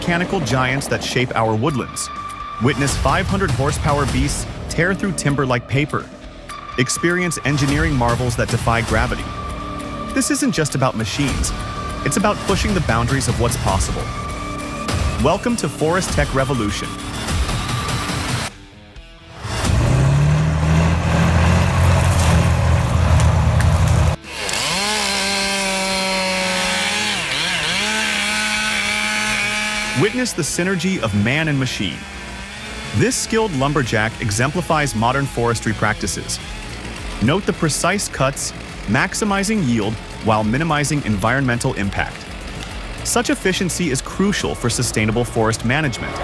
mechanical giants that shape our woodlands. Witness 500 horsepower beasts tear through timber like paper. Experience engineering marvels that defy gravity. This isn't just about machines. It's about pushing the boundaries of what's possible. Welcome to Forest Tech Revolution. Witness the synergy of man and machine. This skilled lumberjack exemplifies modern forestry practices. Note the precise cuts, maximizing yield while minimizing environmental impact. Such efficiency is crucial for sustainable forest management.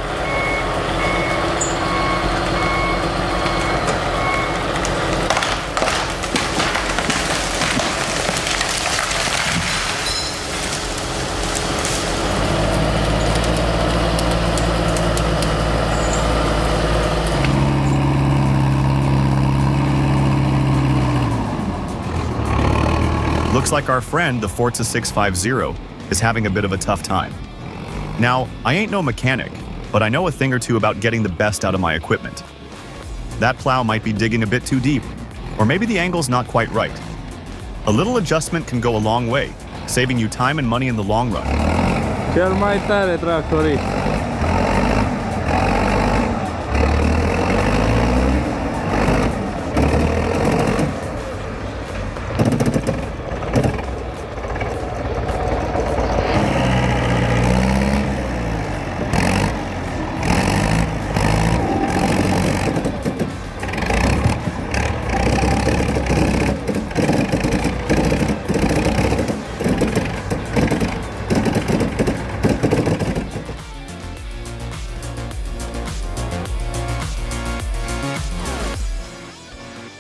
Looks like our friend, the Forza 650, is having a bit of a tough time. Now, I ain't no mechanic, but I know a thing or two about getting the best out of my equipment. That plow might be digging a bit too deep, or maybe the angle's not quite right. A little adjustment can go a long way, saving you time and money in the long run. Cel mai tare tractorist.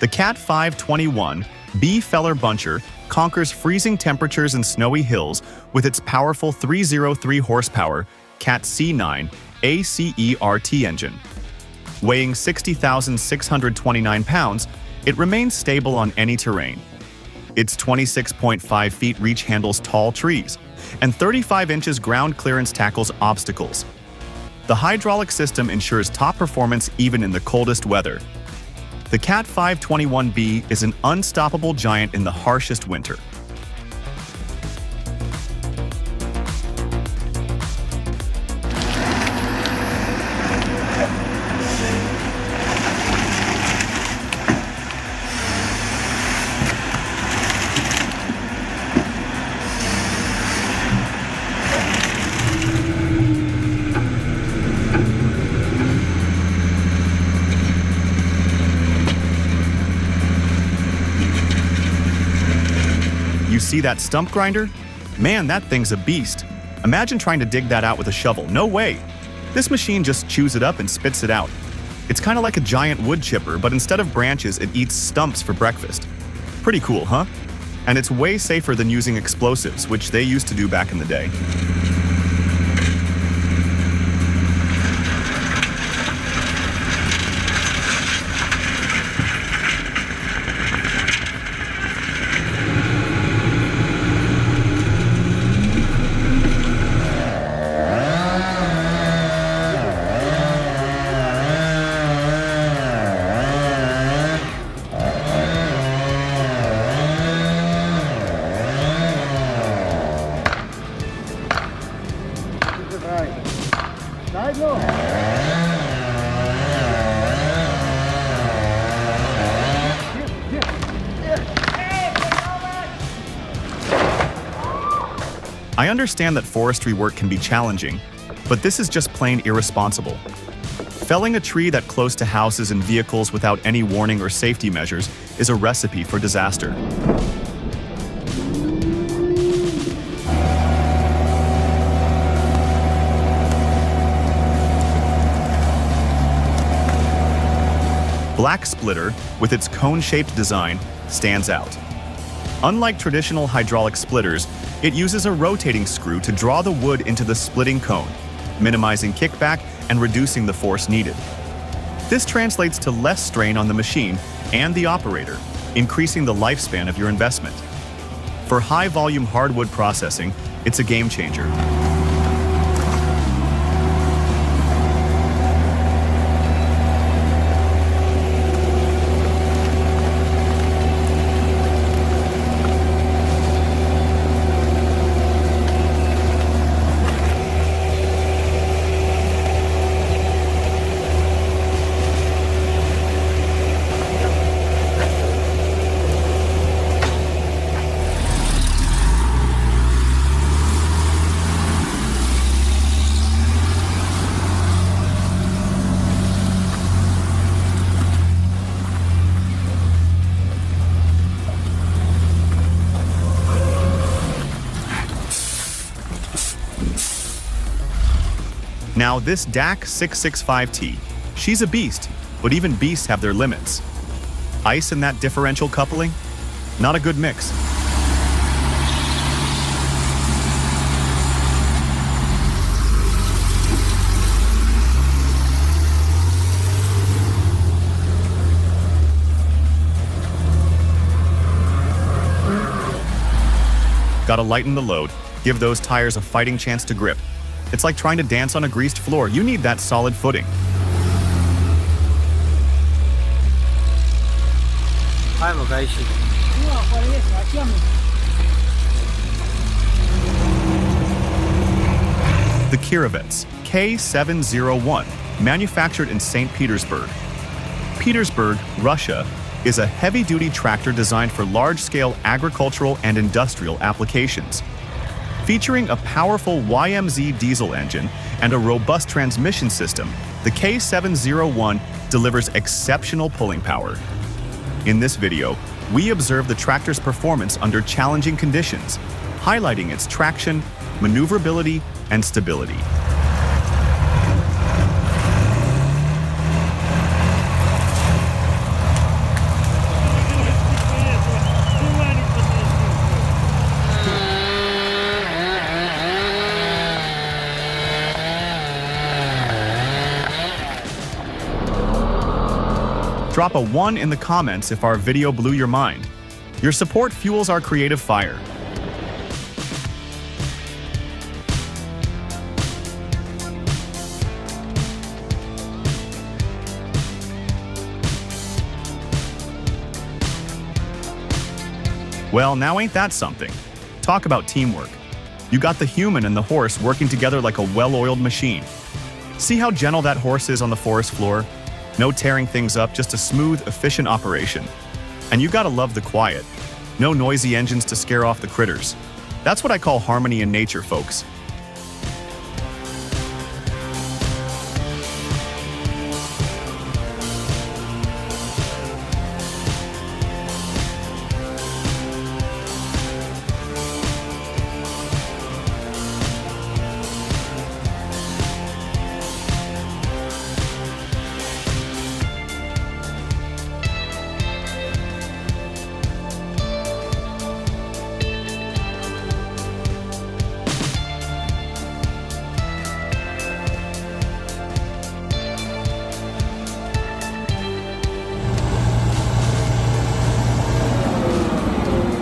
The Cat 521 B Feller Buncher conquers freezing temperatures and snowy hills with its powerful 303 horsepower Cat C9 ACERT engine. Weighing 60,629 pounds, it remains stable on any terrain. Its 26.5 feet reach handles tall trees, and 35 inches ground clearance tackles obstacles. The hydraulic system ensures top performance even in the coldest weather. The Cat 521B is an unstoppable giant in the harshest winter. You see that stump grinder? Man, that thing's a beast. Imagine trying to dig that out with a shovel. No way. This machine just chews it up and spits it out. It's kind of like a giant wood chipper, but instead of branches, it eats stumps for breakfast. Pretty cool, huh? And it's way safer than using explosives, which they used to do back in the day. I understand that forestry work can be challenging, but this is just plain irresponsible. Felling a tree that close to houses and vehicles without any warning or safety measures is a recipe for disaster. Black Splitter, with its cone-shaped design, stands out. Unlike traditional hydraulic splitters, it uses a rotating screw to draw the wood into the splitting cone, minimizing kickback and reducing the force needed. This translates to less strain on the machine and the operator, increasing the lifespan of your investment. For high-volume hardwood processing, it's a game changer. Now this DAC 665T, she's a beast, but even beasts have their limits. Ice in that differential coupling? Not a good mix. Gotta lighten the load, give those tires a fighting chance to grip. It's like trying to dance on a greased floor. You need that solid footing. The Kirovets K701, manufactured in St. Petersburg. Petersburg, Russia, is a heavy-duty tractor designed for large-scale agricultural and industrial applications. Featuring a powerful YMZ diesel engine and a robust transmission system, the K701 delivers exceptional pulling power. In this video, we observe the tractor's performance under challenging conditions, highlighting its traction, maneuverability, and stability. Drop a 1 in the comments if our video blew your mind. Your support fuels our creative fire. Well, now ain't that something? Talk about teamwork. You got the human and the horse working together like a well-oiled machine. See how gentle that horse is on the forest floor? No tearing things up, just a smooth, efficient operation. And you gotta love the quiet. No noisy engines to scare off the critters. That's what I call harmony in nature, folks.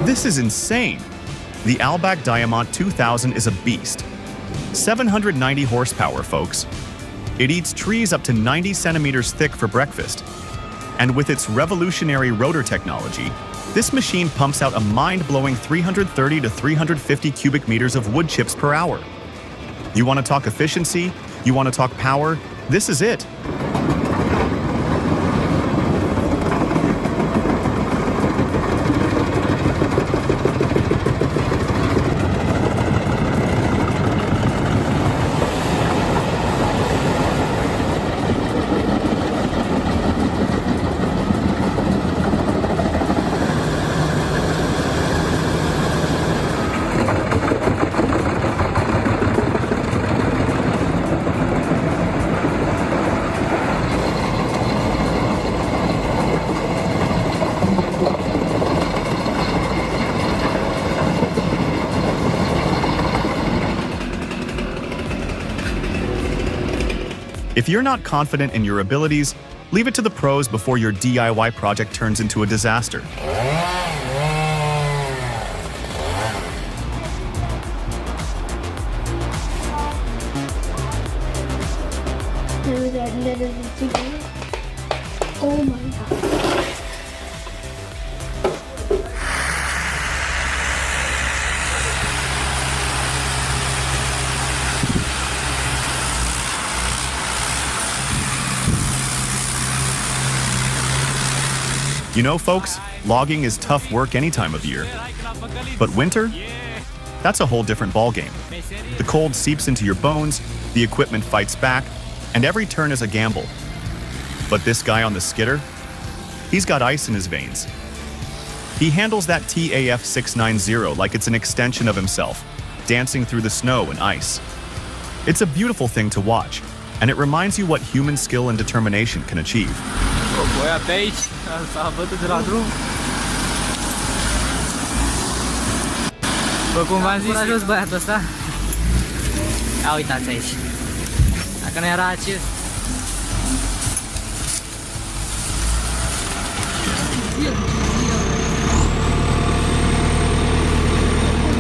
This is insane! The Albach Diamant 2000 is a beast. 790 horsepower, folks. It eats trees up to 90 centimeters thick for breakfast. And with its revolutionary rotor technology, this machine pumps out a mind-blowing 330 to 350 cubic meters of wood chips per hour. You want to talk efficiency? You want to talk power? This is it. If you're not confident in your abilities, leave it to the pros before your DIY project turns into a disaster. Oh my god. You know, folks, logging is tough work any time of year. But winter? That's a whole different ballgame. The cold seeps into your bones, the equipment fights back, and every turn is a gamble. But this guy on the skidder? He's got ice in his veins. He handles that TAF 690 like it's an extension of himself, dancing through the snow and ice. It's a beautiful thing to watch, and it reminds you what human skill and determination can achieve. Voi pe aici, s-a bătut de la drum. Bă, cum v-am zis... Curajos băiatul ăsta. Ia uitați aici. Dacă nu era acest...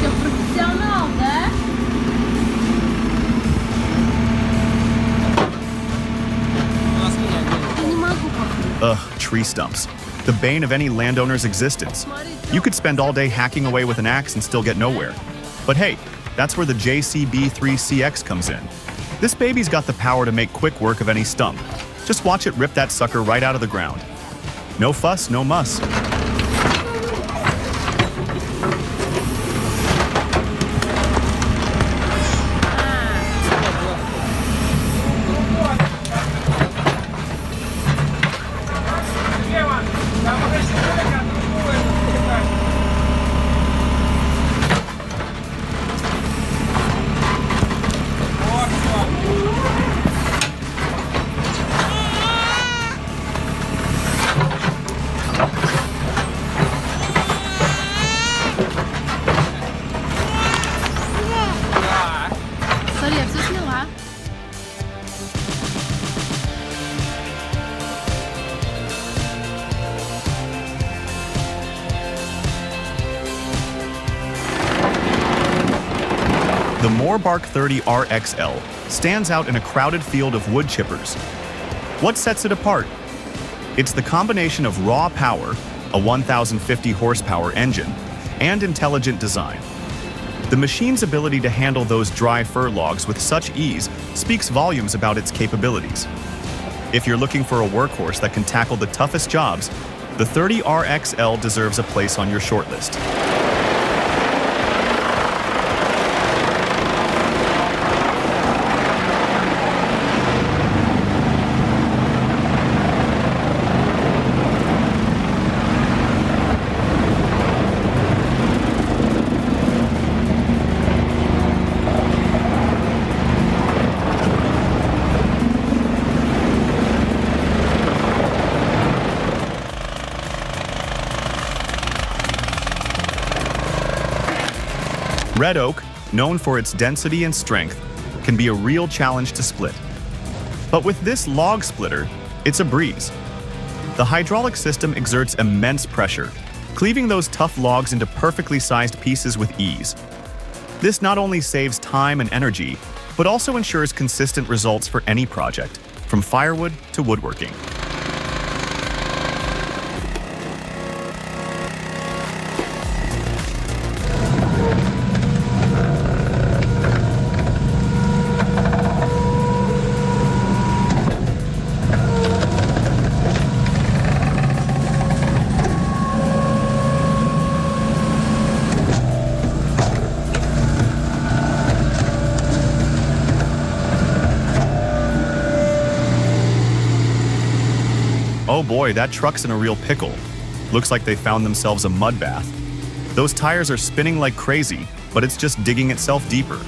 Ce profissional, da? Ugh, tree stumps. The bane of any landowner's existence. You could spend all day hacking away with an axe and still get nowhere. But hey, that's where the JCB3CX comes in. This baby's got the power to make quick work of any stump. Just watch it rip that sucker right out of the ground. No fuss, no muss. Sorry, even zo snel, hè? The Moorbark 30 RXL stands out in a crowded field of wood chippers. What sets it apart? It's the combination of raw power, a 1,050 horsepower engine, and intelligent design. The machine's ability to handle those dry fir logs with such ease speaks volumes about its capabilities. If you're looking for a workhorse that can tackle the toughest jobs, the 30 RXL deserves a place on your shortlist. Red oak, known for its density and strength, can be a real challenge to split. But with this log splitter, it's a breeze. The hydraulic system exerts immense pressure, cleaving those tough logs into perfectly sized pieces with ease. This not only saves time and energy, but also ensures consistent results for any project, from firewood to woodworking. Oh boy, that truck's in a real pickle. Looks like they found themselves a mud bath. Those tires are spinning like crazy, but it's just digging itself deeper.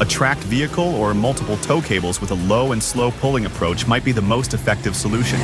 A tracked vehicle or multiple tow cables with a low and slow pulling approach might be the most effective solution.